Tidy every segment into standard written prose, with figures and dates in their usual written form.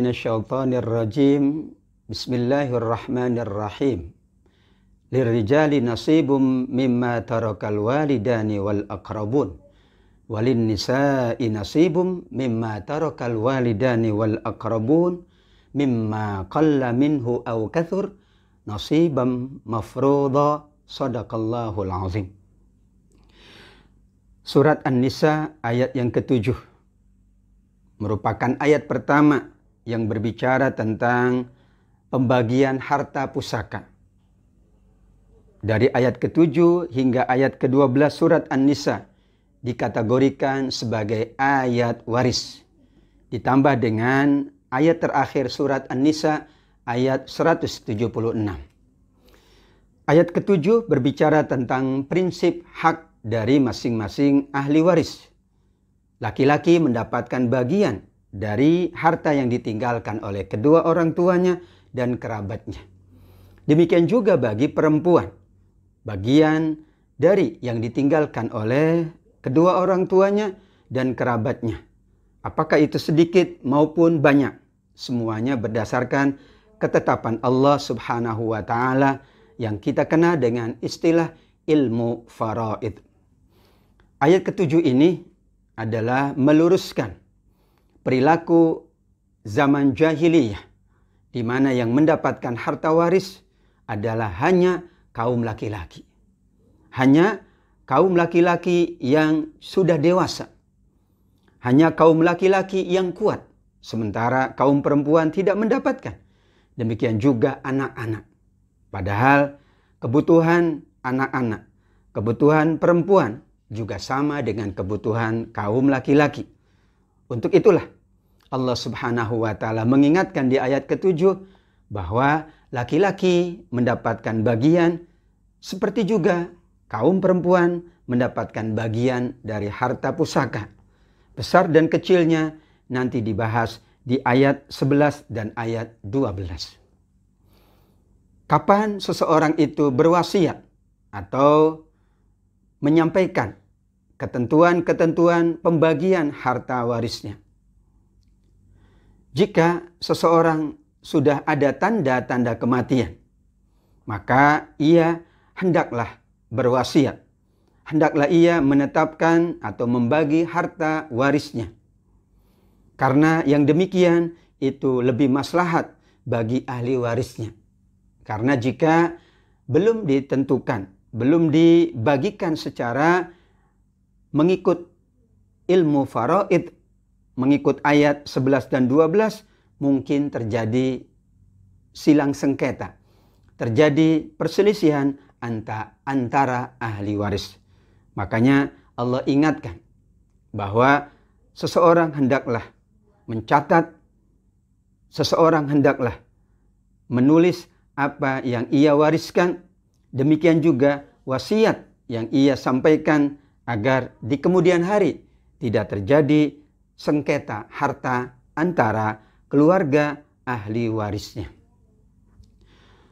minasyaitonir rajim. Bismillahirrahmanirrahim. Lirrijali nasibum mimma tarakal walidani wal aqrabun. Walin nisa'i nasibum mimma tarakal walidani wal aqrabun. Mimma qalla minhu aw kathur. Nasibam mafruḍa. Sadaqallahul azim. Surat An-Nisa ayat yang ke-7 merupakan ayat pertama yang berbicara tentang pembagian harta pusaka. Dari ayat ke-7 hingga ayat ke-12 surat An-Nisa dikategorikan sebagai ayat waris. Ditambah dengan ayat terakhir surat An-Nisa ayat 176. Ayat ke-7 berbicara tentang prinsip hak dari masing-masing ahli waris. Laki-laki mendapatkan bagian dari harta yang ditinggalkan oleh kedua orang tuanya dan kerabatnya. Demikian juga bagi perempuan, bagian dari yang ditinggalkan oleh kedua orang tuanya dan kerabatnya. Apakah itu sedikit maupun banyak, semuanya berdasarkan ketetapan Allah Subhanahu wa Ta'ala yang kita kenal dengan istilah ilmu faraid. Ayat ke-7 ini adalah meluruskan perilaku zaman jahiliyah, di mana yang mendapatkan harta waris adalah hanya kaum laki-laki. Hanya kaum laki-laki yang sudah dewasa. Hanya kaum laki-laki yang kuat. Sementara kaum perempuan tidak mendapatkan. Demikian juga anak-anak. Padahal kebutuhan anak-anak, kebutuhan perempuan juga sama dengan kebutuhan kaum laki-laki. Untuk itulah Allah Subhanahu wa Ta'ala mengingatkan di ayat ke-7 bahwa laki-laki mendapatkan bagian seperti juga kaum perempuan mendapatkan bagian dari harta pusaka. Besar dan kecilnya nanti dibahas di ayat 11 dan ayat 12. Kapan seseorang itu berwasiat atau menyampaikan ketentuan-ketentuan pembagian harta warisnya? Jika seseorang sudah ada tanda-tanda kematian, maka ia hendaklah berwasiat. Hendaklah ia menetapkan atau membagi harta warisnya. Karena yang demikian itu lebih maslahat bagi ahli warisnya. Karena jika belum ditentukan, belum dibagikan secara mengikut ilmu faraid, mengikut ayat 11 dan 12, mungkin terjadi silang sengketa. Terjadi perselisihan antara ahli waris. Makanya Allah ingatkan bahwa seseorang hendaklah mencatat, seseorang hendaklah menulis apa yang ia wariskan. Demikian juga wasiat yang ia sampaikan agar di kemudian hari tidak terjadi sengketa harta antara keluarga ahli warisnya.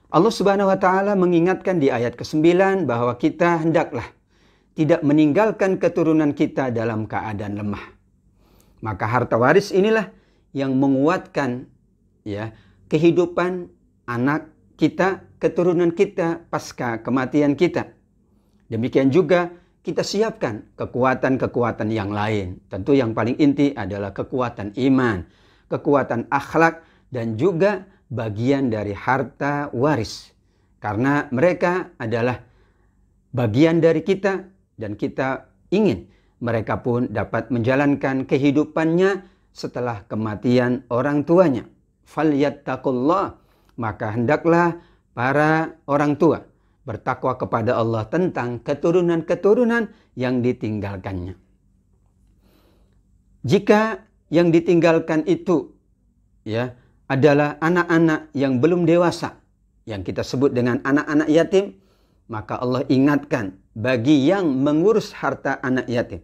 Allah Subhanahu wa Ta'ala mengingatkan di ayat ke-9 bahwa kita hendaklah tidak meninggalkan keturunan kita dalam keadaan lemah. Maka harta waris inilah yang menguatkan kehidupan anak kita, keturunan kita pasca kematian kita. Demikian juga kita siapkan kekuatan-kekuatan yang lain. Tentu yang paling inti adalah kekuatan iman, kekuatan akhlak, dan juga bagian dari harta waris. Karena mereka adalah bagian dari kita dan kita ingin mereka pun dapat menjalankan kehidupannya setelah kematian orang tuanya. Falyattaqullah, maka hendaklah para orang tua bertakwa kepada Allah tentang keturunan-keturunan yang ditinggalkannya. Jika yang ditinggalkan itu adalah anak-anak yang belum dewasa, yang kita sebut dengan anak-anak yatim, maka Allah ingatkan bagi yang mengurus harta anak yatim,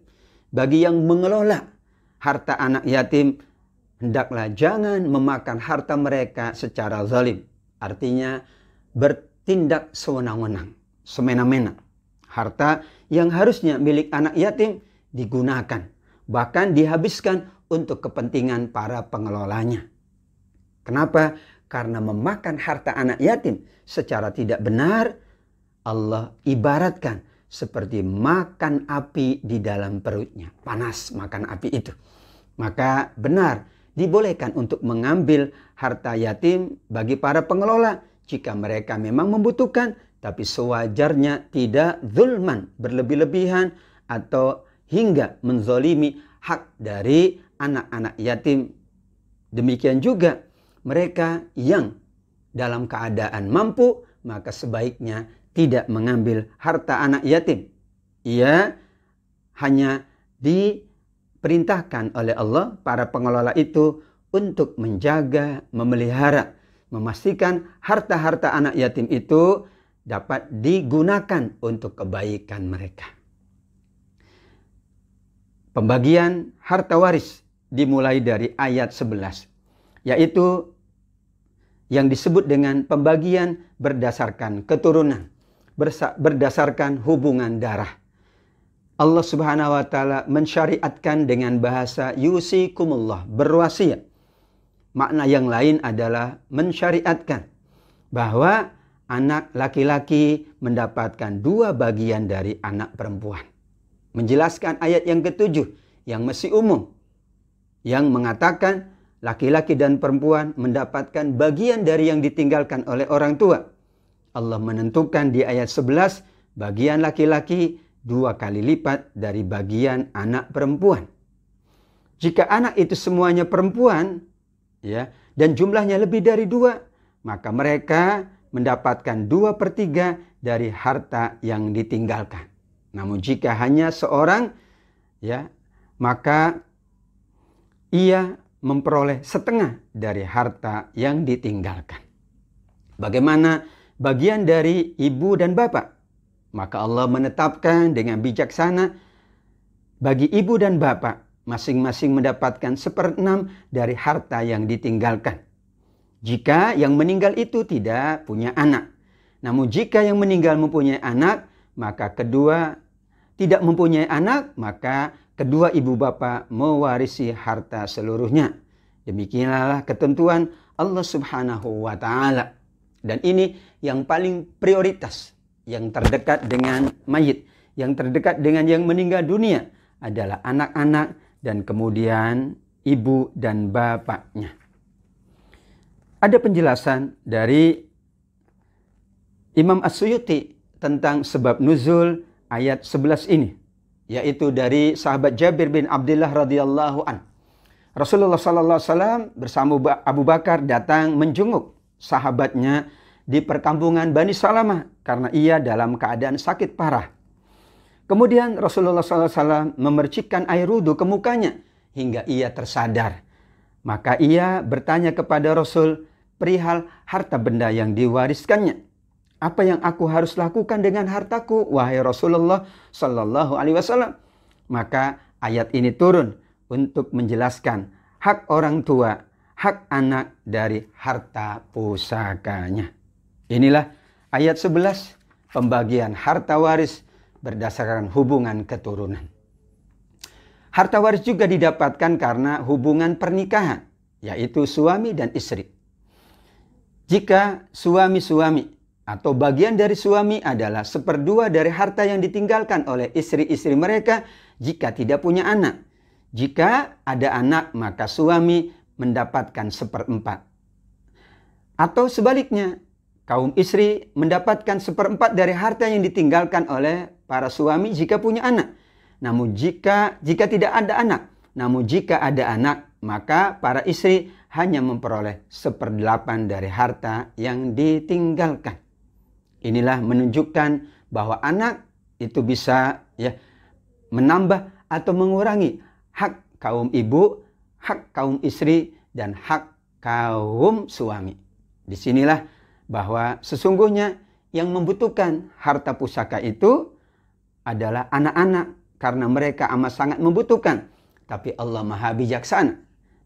bagi yang mengelola harta anak yatim, hendaklah jangan memakan harta mereka secara zalim. Artinya bertindak sewenang-wenang, semena-mena. Harta yang harusnya milik anak yatim digunakan, bahkan dihabiskan untuk kepentingan para pengelolanya. Kenapa? Karena memakan harta anak yatim secara tidak benar, Allah ibaratkan seperti makan api di dalam perutnya. Panas makan api itu. Maka benar dibolehkan untuk mengambil harta yatim bagi para pengelola jika mereka memang membutuhkan, tapi sewajarnya tidak zulman, berlebih-lebihan atau hingga menzolimi hak dari anak-anak yatim. Demikian juga mereka yang dalam keadaan mampu, maka sebaiknya tidak mengambil harta anak yatim. Ia hanya diperintahkan oleh Allah, para pengelola itu, untuk menjaga, memelihara, memastikan harta-harta anak yatim itu dapat digunakan untuk kebaikan mereka. Pembagian harta waris dimulai dari ayat 11, yaitu yang disebut dengan pembagian berdasarkan keturunan, berdasarkan hubungan darah. Allah Subhanahu wa taala mensyariatkan dengan bahasa yusikumullah, berwasiat. Makna yang lain adalah mensyariatkan bahwa anak laki-laki mendapatkan 2 bagian dari anak perempuan. Menjelaskan ayat yang ke-7 yang masih umum, yang mengatakan laki-laki dan perempuan mendapatkan bagian dari yang ditinggalkan oleh orang tua. Allah menentukan di ayat 11, bagian laki-laki 2 kali lipat dari bagian anak perempuan. Jika anak itu semuanya perempuan, ya, dan jumlahnya lebih dari 2, maka mereka mendapatkan 2/3 dari harta yang ditinggalkan. Namun jika hanya seorang, ya, maka ia memperoleh setengah dari harta yang ditinggalkan. Bagaimana bagian dari ibu dan bapak? Maka Allah menetapkan dengan bijaksana, bagi ibu dan bapak masing-masing mendapatkan 1/6 dari harta yang ditinggalkan. Jika yang meninggal itu tidak punya anak. Namun jika yang meninggal mempunyai anak, maka kedua tidak mempunyai anak, maka kedua ibu bapak mewarisi harta seluruhnya. Demikianlah ketentuan Allah Subhanahu wa taala. Dan ini yang paling prioritas, yang terdekat dengan mayit, yang terdekat dengan yang meninggal dunia adalah anak-anak dan kemudian ibu dan bapaknya. Ada penjelasan dari Imam As-Suyuti tentang sebab nuzul ayat 11 ini, yaitu dari sahabat Jabir bin Abdullah radhiyallahu an. Rasulullah sallallahu alaihi wasallam bersama Abu Bakar datang menjenguk sahabatnya di perkampungan Bani Salamah karena ia dalam keadaan sakit parah. Kemudian Rasulullah sallallahu alaihi wasallam memercikkan air wudu ke mukanya hingga ia tersadar. Maka ia bertanya kepada Rasul perihal harta benda yang diwariskannya. Apa yang aku harus lakukan dengan hartaku, wahai Rasulullah sallallahu alaihi wasallam? Maka ayat ini turun untuk menjelaskan hak orang tua, hak anak dari harta pusakanya. Inilah ayat 11, pembagian harta waris berdasarkan hubungan keturunan. Harta waris juga didapatkan karena hubungan pernikahan, yaitu suami dan istri. Jika suami-suami atau bagian dari suami adalah 1/2 dari harta yang ditinggalkan oleh istri-istri mereka jika tidak punya anak. Jika ada anak, maka suami mendapatkan 1/4. Atau sebaliknya, kaum istri mendapatkan 1/4 dari harta yang ditinggalkan oleh para suami jika punya anak. Namun jika tidak ada anak, maka para istri hanya memperoleh 1/8 dari harta yang ditinggalkan. Inilah menunjukkan bahwa anak itu bisa menambah atau mengurangi hak kaum ibu, hak kaum istri, dan hak kaum suami. Disinilah bahwa sesungguhnya yang membutuhkan harta pusaka itu adalah anak-anak karena mereka amat sangat membutuhkan. Tapi Allah Maha Bijaksana.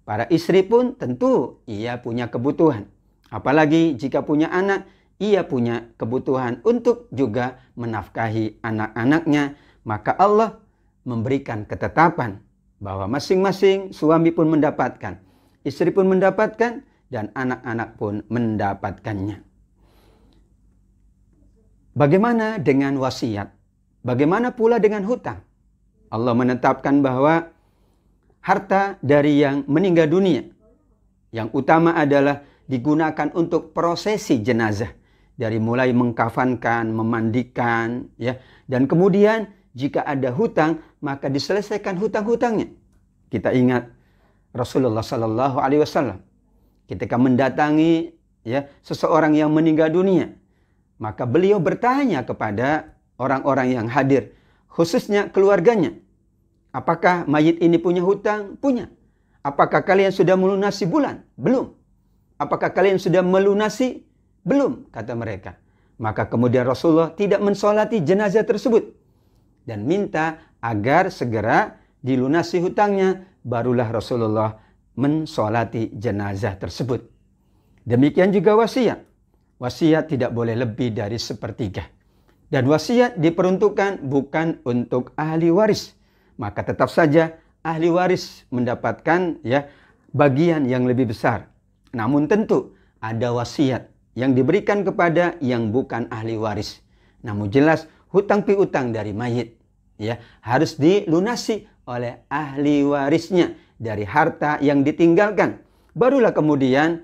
Para istri pun tentu ia punya kebutuhan. Apalagi jika punya anak, ia punya kebutuhan untuk juga menafkahi anak-anaknya. Maka Allah memberikan ketetapan bahwa masing-masing suami pun mendapatkan, istri pun mendapatkan, dan anak-anak pun mendapatkannya. Bagaimana dengan wasiat? Bagaimana pula dengan hutang? Allah menetapkan bahwa harta dari yang meninggal dunia yang utama adalah digunakan untuk prosesi jenazah, dari mulai mengkafankan, memandikan, ya, dan kemudian jika ada hutang maka diselesaikan hutang-hutangnya. Kita ingat Rasulullah Sallallahu Alaihi Wasallam ketika mendatangi, ya, seseorang yang meninggal dunia, maka beliau bertanya kepada orang-orang yang hadir, khususnya keluarganya, apakah mayit ini punya hutang? Punya. Apakah kalian sudah melunasi bulan? Belum. Apakah kalian sudah melunasi? Belum, kata mereka. Maka kemudian Rasulullah tidak mensolati jenazah tersebut dan minta agar segera dilunasi hutangnya, barulah Rasulullah mensolati jenazah tersebut. Demikian juga wasiat. Wasiat tidak boleh lebih dari 1/3. Dan wasiat diperuntukkan bukan untuk ahli waris. Maka tetap saja ahli waris mendapatkan, ya, bagian yang lebih besar. Namun tentu ada wasiat yang diberikan kepada yang bukan ahli waris. Namun jelas hutang piutang dari mayit, ya, harus dilunasi oleh ahli warisnya dari harta yang ditinggalkan. Barulah kemudian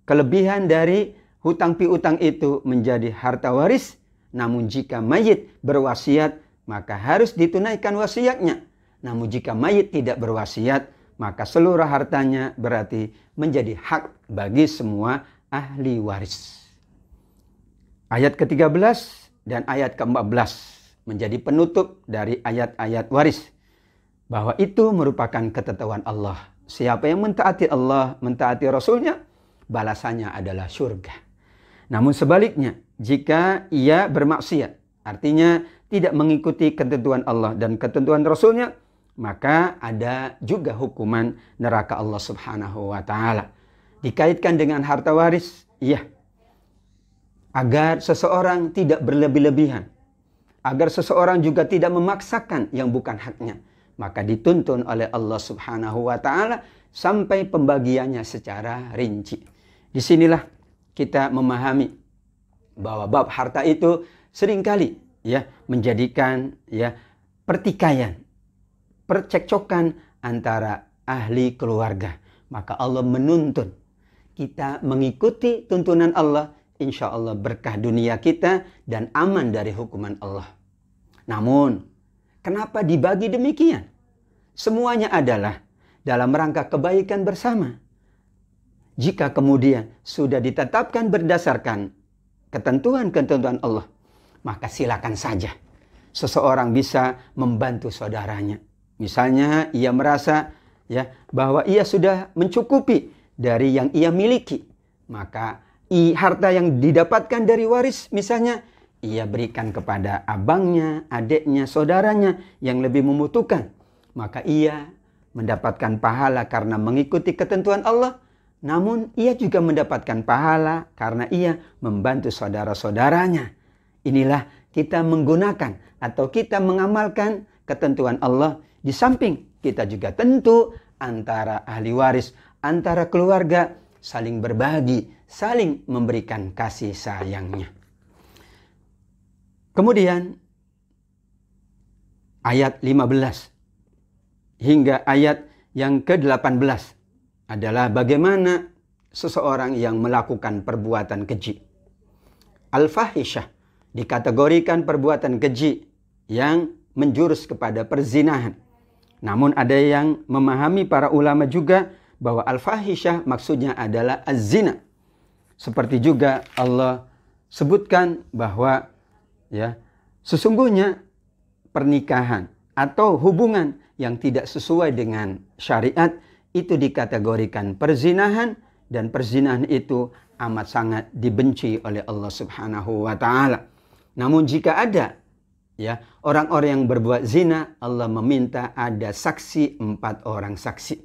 kelebihan dari hutang piutang itu menjadi harta waris. Namun jika mayit berwasiat maka harus ditunaikan wasiatnya. Namun jika mayit tidak berwasiat maka seluruh hartanya berarti menjadi hak bagi semua ahli waris. Ayat ke-13 dan ayat ke-14 menjadi penutup dari ayat-ayat waris, bahwa itu merupakan ketetapan Allah. Siapa yang mentaati Allah, mentaati Rasulnya, balasannya adalah surga. Namun sebaliknya, jika ia bermaksiat, artinya tidak mengikuti ketentuan Allah dan ketentuan Rasulnya, maka ada juga hukuman neraka Allah Subhanahu wa Ta'ala. Dikaitkan dengan harta waris, iya, agar seseorang tidak berlebih-lebihan, agar seseorang juga tidak memaksakan yang bukan haknya, maka dituntun oleh Allah Subhanahu wa Ta'ala sampai pembagiannya secara rinci. Disinilah kita memahami bahwa bab harta itu seringkali, ya, menjadikan, ya, pertikaian, percekcokan antara ahli keluarga. Maka Allah menuntun kita mengikuti tuntunan Allah, insya Allah berkah dunia kita dan aman dari hukuman Allah. Namun, kenapa dibagi demikian? Semuanya adalah dalam rangka kebaikan bersama. Jika kemudian sudah ditetapkan berdasarkan ketentuan-ketentuan Allah, maka silakan saja seseorang bisa membantu saudaranya. Misalnya ia merasa, ya, bahwa ia sudah mencukupi dari yang ia miliki, maka harta yang didapatkan dari waris misalnya ia berikan kepada abangnya, adiknya, saudaranya yang lebih membutuhkan, maka ia mendapatkan pahala karena mengikuti ketentuan Allah. Namun ia juga mendapatkan pahala karena ia membantu saudara-saudaranya. Inilah kita menggunakan atau kita mengamalkan ketentuan Allah. Di samping kita juga tentu antara ahli waris, antara keluarga saling berbagi, saling memberikan kasih sayangnya. Kemudian ayat 15 hingga ayat yang ke-18 adalah bagaimana seseorang yang melakukan perbuatan keji. Al-fahisyah dikategorikan perbuatan keji yang menjurus kepada perzinahan. Namun ada yang memahami para ulama juga bahwa al-fahisyah maksudnya adalah az-zina. Seperti juga Allah sebutkan bahwa, ya, sesungguhnya pernikahan atau hubungan yang tidak sesuai dengan syariat itu dikategorikan perzinahan, dan perzinahan itu amat sangat dibenci oleh Allah Subhanahu wa Ta'ala. Namun jika ada, ya, orang-orang yang berbuat zina, Allah meminta ada saksi 4 orang saksi.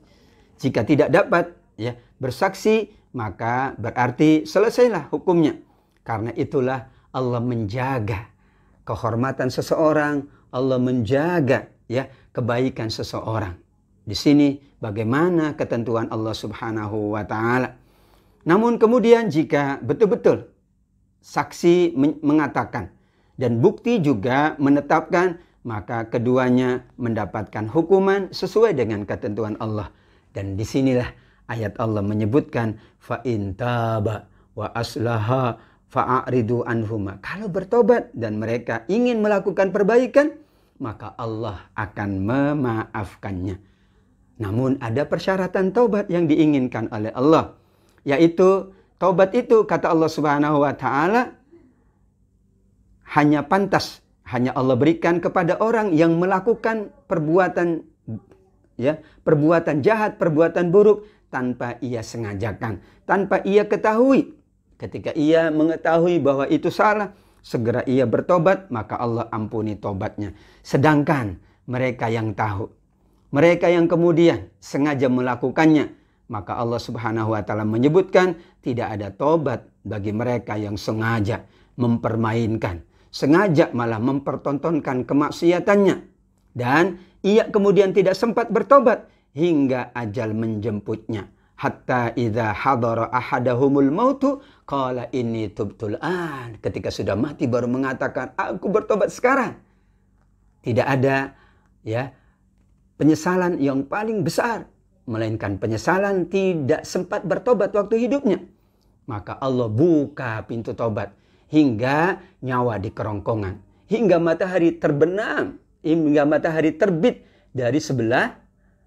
Jika tidak dapat, ya, bersaksi, maka berarti selesailah hukumnya. Karena itulah Allah menjaga kehormatan seseorang, Allah menjaga, ya, kebaikan seseorang. Di sini bagaimana ketentuan Allah Subhanahu wa taala. Namun kemudian jika betul-betul saksi mengatakan dan bukti juga menetapkan, maka keduanya mendapatkan hukuman sesuai dengan ketentuan Allah. Dan disinilah ayat Allah menyebutkan fa in taba wa aslaha fa'aridu anhuma. Kalau bertobat dan mereka ingin melakukan perbaikan, maka Allah akan memaafkannya. Namun ada persyaratan taubat yang diinginkan oleh Allah, yaitu taubat itu kata Allah Subhanahu wa taala hanya pantas, hanya Allah berikan kepada orang yang melakukan perbuatan jahat, perbuatan buruk tanpa ia sengajakan, tanpa ia ketahui. Ketika ia mengetahui bahwa itu salah, segera ia bertobat, maka Allah ampuni tobatnya. Sedangkan mereka yang tahu, mereka yang kemudian sengaja melakukannya, maka Allah Subhanahu wa taala menyebutkan tidak ada tobat bagi mereka yang sengaja mempermainkan, sengaja malah mempertontonkan kemaksiatannya, dan ia kemudian tidak sempat bertobat hingga ajal menjemputnya. Hatta idza hadara ahadahumul mautu qala inni tubtul an. Ketika sudah mati baru mengatakan aku bertobat sekarang. Tidak ada penyesalan yang paling besar melainkan penyesalan tidak sempat bertobat waktu hidupnya. Maka Allah buka pintu tobat hingga nyawa di kerongkongan, hingga matahari terbenam, hingga matahari terbit dari sebelah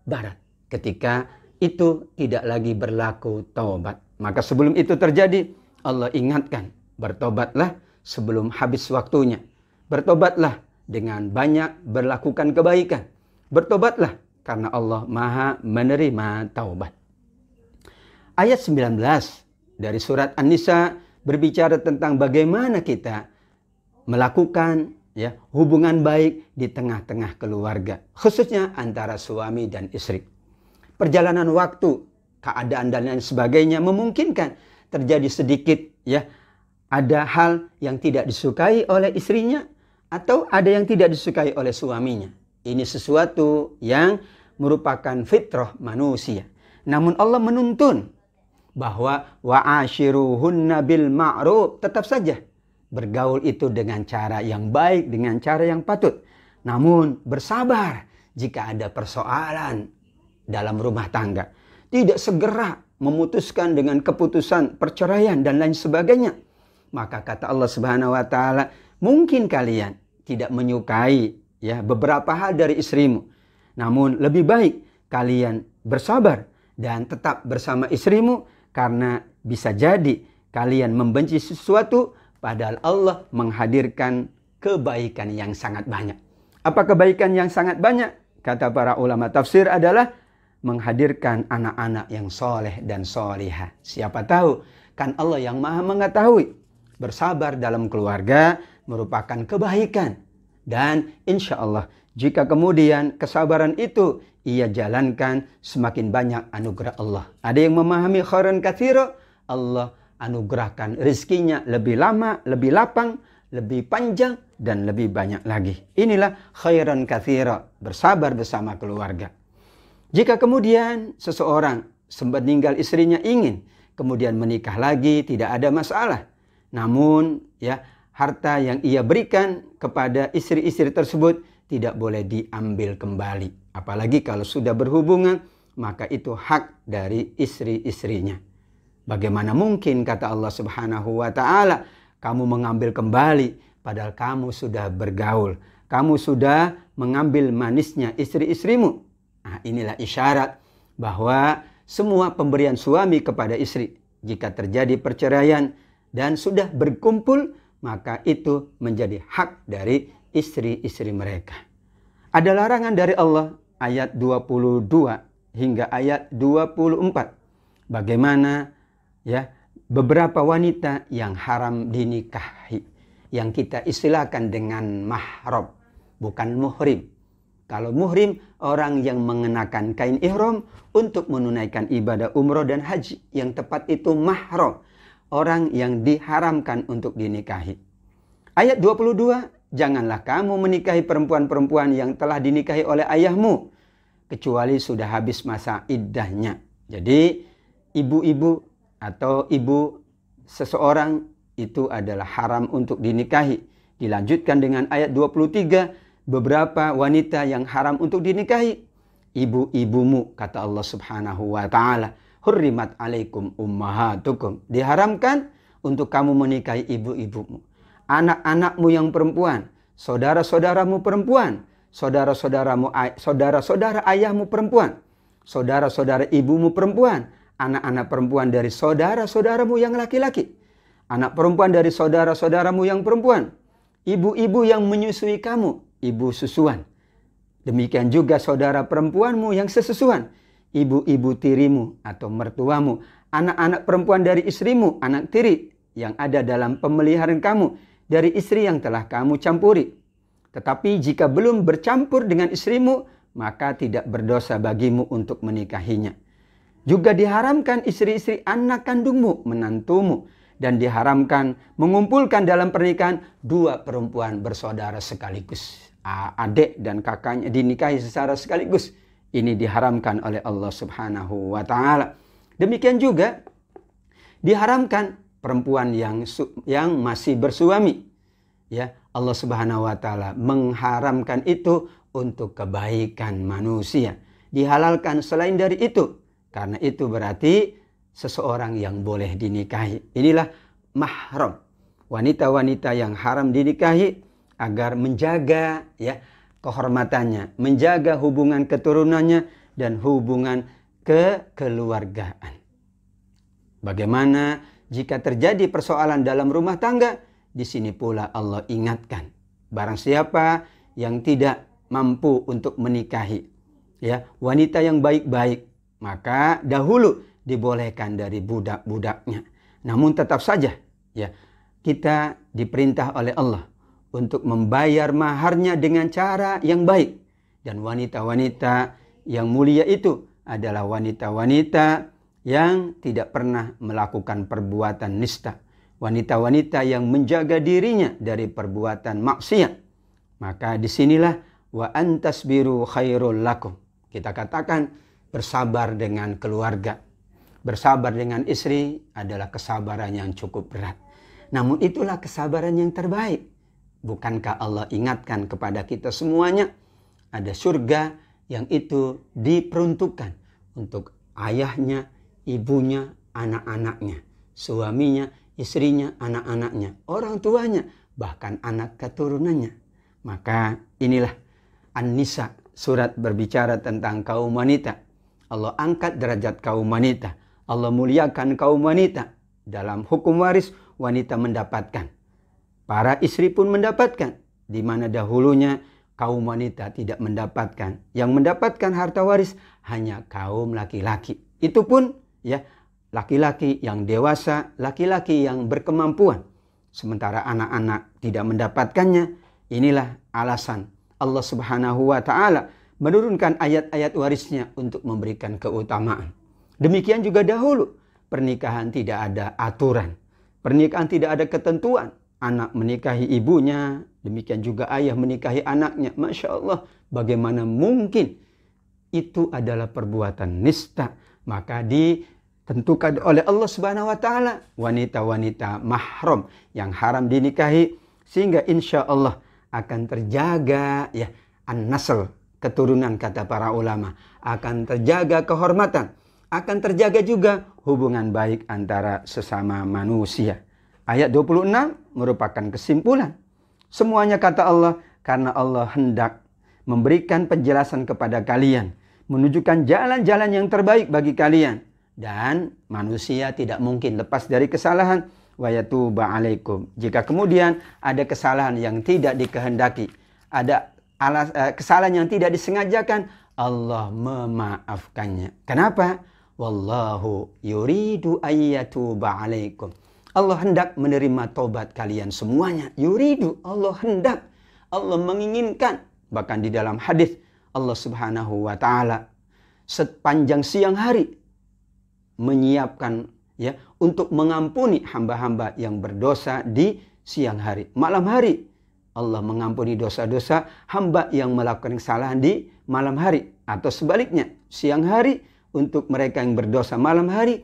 barat. Ketika itu tidak lagi berlaku taubat. Maka sebelum itu terjadi, Allah ingatkan, bertobatlah sebelum habis waktunya. Bertobatlah dengan banyak berlakukan kebaikan. Bertobatlah karena Allah Maha menerima taubat. Ayat 19 dari surat An-Nisa berbicara tentang bagaimana kita melakukan hubungan baik di tengah-tengah keluarga, khususnya antara suami dan istri. Perjalanan waktu, keadaan dan lain sebagainya memungkinkan terjadi sedikit ada hal yang tidak disukai oleh istrinya atau ada yang tidak disukai oleh suaminya. Ini sesuatu yang merupakan fitrah manusia. Namun Allah menuntun bahwa wa'ashiruhunna bil ma'ruf, tetap saja bergaul itu dengan cara yang baik, dengan cara yang patut. Namun bersabar jika ada persoalan dalam rumah tangga. Tidak segera memutuskan dengan keputusan perceraian dan lain sebagainya. Maka kata Allah Subhanahu wa taala, mungkin kalian tidak menyukai beberapa hal dari istrimu. Namun lebih baik kalian bersabar dan tetap bersama istrimu, karena bisa jadi kalian membenci sesuatu padahal Allah menghadirkan kebaikan yang sangat banyak. Apa kebaikan yang sangat banyak? Kata para ulama tafsir adalah menghadirkan anak-anak yang soleh dan solihah. Siapa tahu, kan Allah yang maha mengetahui. Bersabar dalam keluarga merupakan kebaikan. Dan insya Allah, jika kemudian kesabaran itu ia jalankan, semakin banyak anugerah Allah. Ada yang memahami khairan katsira, Allah anugerahkan rezekinya lebih lama, lebih lapang, lebih panjang, dan lebih banyak lagi. Inilah khairan katsira, bersabar bersama keluarga. Jika kemudian seseorang sempat meninggal istrinya ingin kemudian menikah lagi, tidak ada masalah. Namun harta yang ia berikan kepada istri-istri tersebut tidak boleh diambil kembali. Apalagi kalau sudah berhubungan, maka itu hak dari istri-istrinya. Bagaimana mungkin kata Allah Subhanahu wa taala kamu mengambil kembali padahal kamu sudah bergaul, kamu sudah mengambil manisnya istri-istrimu. Nah, inilah isyarat bahwa semua pemberian suami kepada istri, jika terjadi perceraian dan sudah berkumpul, maka itu menjadi hak dari istri-istri mereka. Ada larangan dari Allah ayat 22 hingga ayat 24. Bagaimana beberapa wanita yang haram dinikahi, yang kita istilahkan dengan mahram, bukan muhrim. Kalau muhrim, orang yang mengenakan kain ihram untuk menunaikan ibadah umroh dan haji. Yang tepat itu mahram, orang yang diharamkan untuk dinikahi. Ayat 22, janganlah kamu menikahi perempuan-perempuan yang telah dinikahi oleh ayahmu, kecuali sudah habis masa iddahnya. Jadi ibu-ibu atau ibu seseorang itu adalah haram untuk dinikahi. Dilanjutkan dengan ayat 23, beberapa wanita yang haram untuk dinikahi. Ibu-ibumu, kata Allah Subhanahu wa ta'ala. Hurrimat alaikum ummahatukum. Diharamkan untuk kamu menikahi ibu-ibumu. Anak-anakmu yang perempuan, saudara-saudaramu perempuan, saudara-saudara ayahmu perempuan, saudara-saudara ibumu perempuan, anak-anak perempuan dari saudara-saudaramu yang laki-laki, anak perempuan dari saudara-saudaramu yang perempuan, ibu-ibu yang menyusui kamu, ibu susuan. Demikian juga saudara perempuanmu yang sesusuan, ibu-ibu tirimu atau mertuamu, anak-anak perempuan dari istrimu, anak tiri yang ada dalam pemeliharaan kamu, dari istri yang telah kamu campuri. Tetapi jika belum bercampur dengan istrimu, maka tidak berdosa bagimu untuk menikahinya. Juga diharamkan istri-istri anak kandungmu, menantumu. Dan diharamkan mengumpulkan dalam pernikahan dua perempuan bersaudara sekaligus. Adik dan kakaknya dinikahi secara sekaligus. Ini diharamkan oleh Allah Subhanahu wa ta'ala. Demikian juga diharamkan perempuan yang masih bersuami. Ya, Allah Subhanahu wa ta'ala mengharamkan itu untuk kebaikan manusia. Dihalalkan selain dari itu. Karena itu berarti seseorang yang boleh dinikahi. Inilah mahram. Wanita-wanita yang haram dinikahi agar menjaga ya kehormatannya, menjaga hubungan keturunannya dan hubungan kekeluargaan. Bagaimana jika terjadi persoalan dalam rumah tangga? Di sini pula Allah ingatkan, barang siapa yang tidak mampu untuk menikahi ya wanita yang baik-baik, maka dahulu dibolehkan dari budak-budaknya. Namun tetap saja ya kita diperintah oleh Allah untuk membayar maharnya dengan cara yang baik. Dan wanita-wanita yang mulia itu adalah wanita-wanita yang tidak pernah melakukan perbuatan nista. Wanita-wanita yang menjaga dirinya dari perbuatan maksiat. Maka disinilah wa antasbiru khairul lakum. Kita katakan bersabar dengan keluarga. Bersabar dengan istri adalah kesabaran yang cukup berat. Namun itulah kesabaran yang terbaik. Bukankah Allah ingatkan kepada kita semuanya? Ada surga yang itu diperuntukkan untuk ayahnya, ibunya, anak-anaknya, suaminya, istrinya, anak-anaknya, orang tuanya, bahkan anak keturunannya. Maka inilah An-Nisa, surat berbicara tentang kaum wanita. Allah angkat derajat kaum wanita. Allah muliakan kaum wanita. Dalam hukum waris, wanita mendapatkan. Para istri pun mendapatkan. Di mana dahulunya kaum wanita tidak mendapatkan. Yang mendapatkan harta waris hanya kaum laki-laki. Itu pun ya laki-laki yang dewasa, laki-laki yang berkemampuan. Sementara anak-anak tidak mendapatkannya. Inilah alasan Allah Subhanahu wa ta'ala menurunkan ayat-ayat warisnya untuk memberikan keutamaan. Demikian juga dahulu. Pernikahan tidak ada aturan. Pernikahan tidak ada ketentuan. Anak menikahi ibunya. Demikian juga ayah menikahi anaknya. Masya Allah. Bagaimana mungkin itu adalah perbuatan nista. Maka ditentukan oleh Allah Subhanahu wa ta'ala wanita-wanita mahram yang haram dinikahi. Sehingga insya Allah akan terjaga ya an-nasl, keturunan kata para ulama. Akan terjaga kehormatan. Akan terjaga juga hubungan baik antara sesama manusia. Ayat 26 merupakan kesimpulan. Semuanya kata Allah karena Allah hendak memberikan penjelasan kepada kalian. Menunjukkan jalan-jalan yang terbaik bagi kalian. Dan manusia tidak mungkin lepas dari kesalahan. Wa yatuba alaikum. Jika kemudian ada kesalahan yang tidak dikehendaki. Ada kesalahan yang tidak disengajakan. Allah memaafkannya. Kenapa? Wallahu yuridu ayyatuba alaikum. Allah hendak menerima tobat kalian semuanya. Yuridu, Allah hendak. Allah menginginkan. Bahkan di dalam hadis Allah Subhanahu wa ta'ala sepanjang siang hari menyiapkan ya untuk mengampuni hamba-hamba yang berdosa di siang hari. Malam hari Allah mengampuni dosa-dosa hamba yang melakukan kesalahan di malam hari. Atau sebaliknya, siang hari untuk mereka yang berdosa malam hari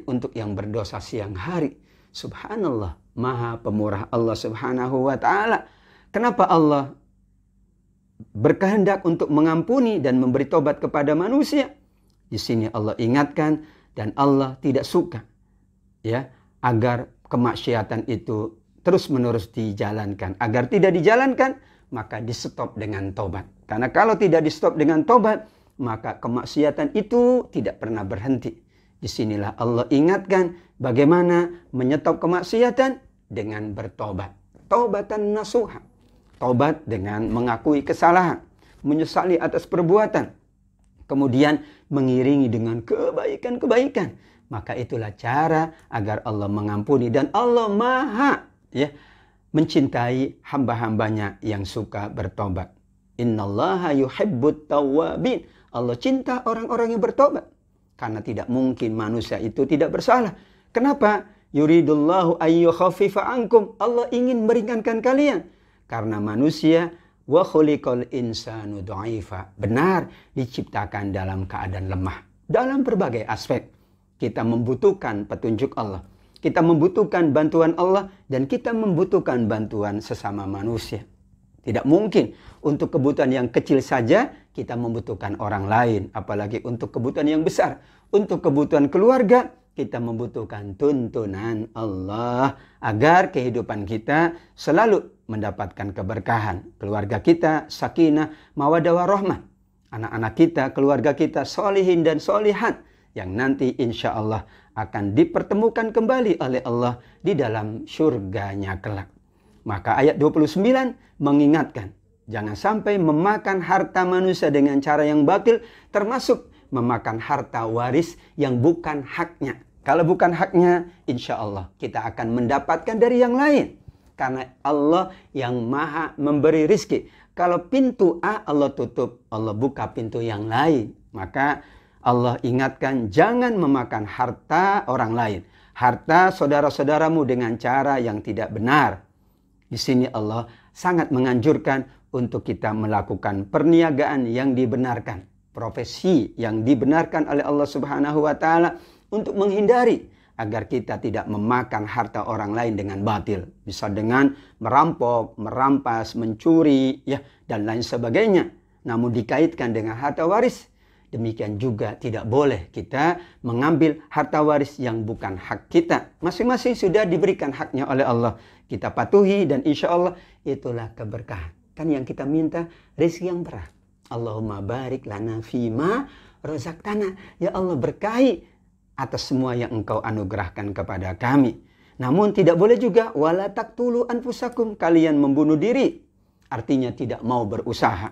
untuk yang berdosa siang hari. Subhanallah, maha pemurah Allah subhanahu wa ta'ala. Kenapa Allah berkehendak untuk mengampuni dan memberi tobat kepada manusia? Di sini Allah ingatkan, dan Allah tidak suka ya agar kemaksiatan itu terus-menerus dijalankan. Agar tidak dijalankan, maka di stop dengan tobat. Karena kalau tidak di stop dengan tobat, maka kemaksiatan itu tidak pernah berhenti. Disinilah Allah ingatkan bagaimana menyetop kemaksiatan dengan bertobat. Taubatan nasuha. Tobat dengan mengakui kesalahan, menyesali atas perbuatan, kemudian mengiringi dengan kebaikan-kebaikan. Maka itulah cara agar Allah mengampuni, dan Allah maha mencintai hamba-hambanya yang suka bertobat. Innallaha yuhibbut tawwabin. Allah cinta orang-orang yang bertobat. Karena tidak mungkin manusia itu tidak bersalah. Kenapa? Yuridullahu ayyukhaffifa ankum. Allah ingin meringankan kalian. Karena manusia wa khuliqal insanu dha'ifa. Benar, diciptakan dalam keadaan lemah. Dalam berbagai aspek. Kita membutuhkan petunjuk Allah. Kita membutuhkan bantuan Allah. Dan kita membutuhkan bantuan sesama manusia. Tidak mungkin untuk kebutuhan yang kecil saja kita membutuhkan orang lain. Apalagi untuk kebutuhan yang besar. Untuk kebutuhan keluarga, kita membutuhkan tuntunan Allah. Agar kehidupan kita selalu mendapatkan keberkahan. Keluarga kita sakinah, mawaddah warahmah. Anak-anak kita, keluarga kita solihin dan solihat. Yang nanti insya Allah akan dipertemukan kembali oleh Allah di dalam surganya kelak. Maka ayat 29 mengingatkan, jangan sampai memakan harta manusia dengan cara yang batil, termasuk memakan harta waris yang bukan haknya. Kalau bukan haknya, insya Allah kita akan mendapatkan dari yang lain. Karena Allah yang maha memberi rizki. Kalau pintu A Allah tutup, Allah buka pintu yang lain. Maka Allah ingatkan, jangan memakan harta orang lain. Harta saudara-saudaramu dengan cara yang tidak benar. Di sini Allah sangat menganjurkan untuk kita melakukan perniagaan yang dibenarkan. Profesi yang dibenarkan oleh Allah subhanahu wa ta'ala untuk menghindari agar kita tidak memakan harta orang lain dengan batil. Bisa dengan merampok, merampas, mencuri, dan lain sebagainya. Namun dikaitkan dengan harta waris. Demikian juga tidak boleh kita mengambil harta waris yang bukan hak kita. Masing-masing sudah diberikan haknya oleh Allah. Kita patuhi dan insya Allah itulah keberkahan. Kan yang kita minta rezeki yang berat. Allahumma barik lana fima razaqtana. Ya Allah, berkahi atas semua yang engkau anugerahkan kepada kami. Namun tidak boleh juga wala taqtulu anfusakum, kalian membunuh diri. Artinya tidak mau berusaha.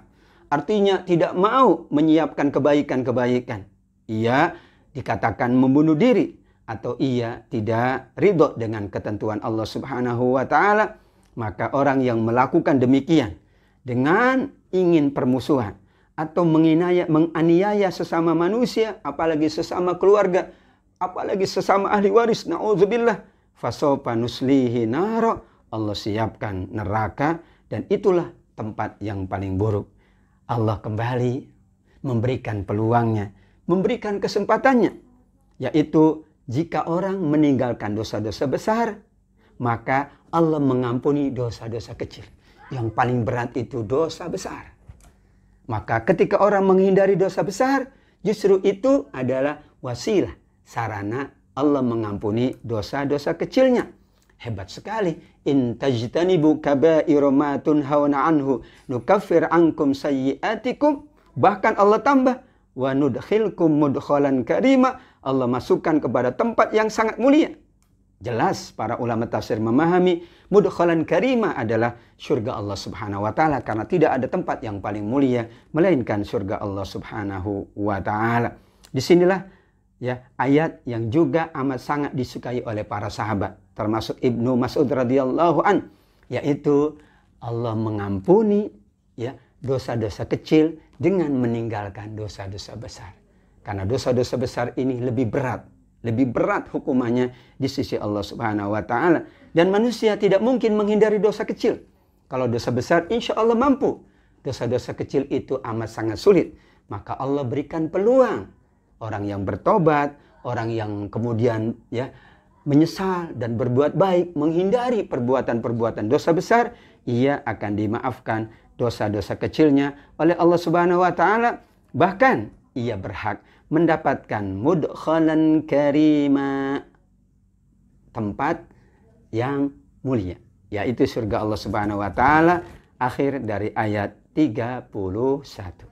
Artinya tidak mau menyiapkan kebaikan-kebaikan. Ia dikatakan membunuh diri. Atau ia tidak ridho dengan ketentuan Allah subhanahu wa ta'ala. Maka orang yang melakukan demikian dengan ingin permusuhan. Atau menganiaya sesama manusia. Apalagi sesama keluarga. Apalagi sesama ahli waris. Na'udzubillah. Fasofa nuslihi naro. Allah siapkan neraka. Dan itulah tempat yang paling buruk. Allah kembali memberikan peluangnya, memberikan kesempatannya, yaitu jika orang meninggalkan dosa-dosa besar, maka Allah mengampuni dosa-dosa kecil. Yang paling berat itu dosa besar. Maka ketika orang menghindari dosa besar, justru itu adalah wasilah, sarana Allah mengampuni dosa-dosa kecilnya. Hebat sekali. In tajtanibu kaba'ira ma tunhauna anhu nukaffir ankum sayyi'atikum. Bahkan Allah tambah, wa nudkhilkum mudkhalan karima. Allah masukkan kepada tempat yang sangat mulia. Jelas para ulama tafsir memahami mudkhalan karima adalah surga Allah subhanahu wa ta'ala. Karena tidak ada tempat yang paling mulia melainkan surga Allah subhanahu wa ta'ala. Disinilah ayat yang juga amat sangat disukai oleh para sahabat. Termasuk Ibnu Mas'ud radhiyallahu an, yaitu Allah mengampuni dosa-dosa kecil dengan meninggalkan dosa-dosa besar. Karena dosa-dosa besar ini lebih berat hukumannya di sisi Allah subhanahu wa ta'ala. Dan manusia tidak mungkin menghindari dosa kecil. Kalau dosa besar, insya Allah mampu. Dosa-dosa kecil itu amat sangat sulit. Maka Allah berikan peluang. Orang yang bertobat, orang yang kemudian ya menyesal dan berbuat baik, menghindari perbuatan-perbuatan dosa besar, ia akan dimaafkan dosa-dosa kecilnya oleh Allah Subhanahu wa taala. Bahkan ia berhak mendapatkan mudkhalan karima, tempat yang mulia, yaitu surga Allah Subhanahu wa taala. Akhir dari ayat 31.